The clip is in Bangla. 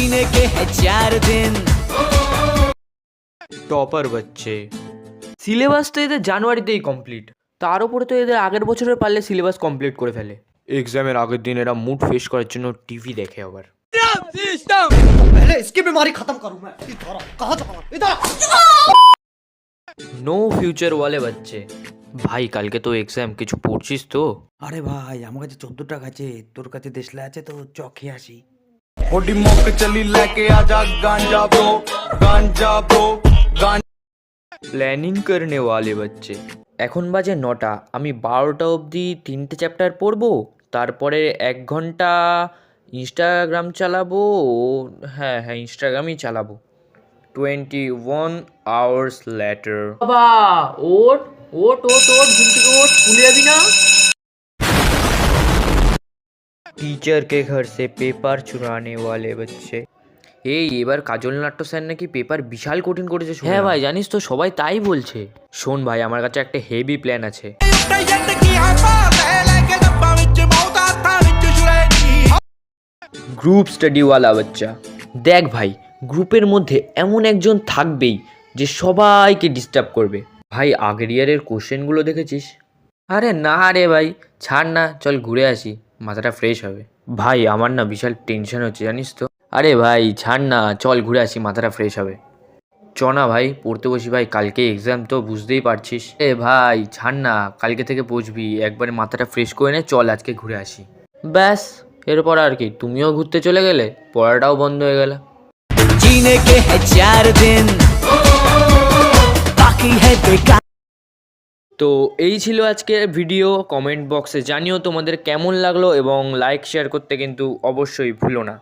जीने के है 4 दिन। টপার বাচ্চে। সিলেবাস তো এদের জানুয়ারিতেই কমপ্লিট, তার উপরে তো এদের আগের বছরের পারলে সিলেবাস কমপ্লিট করে ফেলে। এক্সামের আগের দিন এরা মুড ফ্রেশ করার জন্য টিভি দেখে আবার। पहले इसकी बीमारी खत्म करूं मैं। इधर आ, कहाँ जा रहा है? इधर आ। নো ফিউচার ওয়ালে বাচ্চে। ভাই কালকে তো এক্সাম, কিছু পড়ছিস তো? আরে ভাই আমার কাছে 14 টাকা আছে, তোর কাছে দেশলা আছে তো চ খেয়ে আসি। ओडी मोक चली लेके आजा गांजा ब्रो गांजा। প্ল্যানিং করনে ওয়ালে বাচ্চে। এখন বাজে 9টা, আমি 12টা অবধি 3টে চ্যাপ্টার পড়বো, তারপরে 1 ঘন্টা ইনস্টাগ্রাম চালাবো। হ্যাঁ হ্যাঁ, ইনস্টাগ্রামই চালাবো। 21 আওয়ার্স লেটার। বাবা ওট ওট ওট ওট, ঘুম থেকে ওট, স্কুলে যাবি না? टीचर के घर से पेपर चुराने वाले बच्चे। এই এবার কাজল নাট্য স্যার নাকি পেপার বিশাল কঠিন করেছে। হ্যাঁ ভাই জানিস তো, সবাই তাই বলছে। শোন ভাই, আমার কাছে একটা হেভি প্ল্যান আছে। গ্রুপ স্টাডি ওয়ালা বাচ্চা। দেখ ভাই, গ্রুপের মধ্যে এমন একজন থাকবেই যে সবাইকে ডিস্টার্ব করবে। ভাই আগের ইয়ারের কোশ্চেনগুলো দেখেছিস? আরে না রে ভাই, ছাড় না, চল ঘুরে আসি, মাথাটা ফ্রেশ হবে। ভাই আমার না বিশাল টেনশন হচ্ছে জানিস তো। আরে ভাই ছাড় না, চল ঘুরে আসি, মাথাটা ফ্রেশ হবে। চ না ভাই, পড়তে বসি ভাই, কালকে এক্সাম তো বুঝতেই পারছিস। এ ভাই ছাড় না, কালকে থেকে পড়বি, একবারে মাথাটা ফ্রেশ করে নে, চল আজকে ঘুরে আসি। ব্যাস, এরপর আর কি, তুমিও ঘুরতে চলে গেলে, পড়াটাও বন্ধ হয়ে গেল। जीने के है 4 दिन, बाकी है बेकार। তো এই ছিল আজকের ভিডিও। কমেন্ট বক্সে জানিও তোমাদের কেমন লাগলো এবং লাইক শেয়ার করতে কিন্তু অবশ্যই ভুলো না।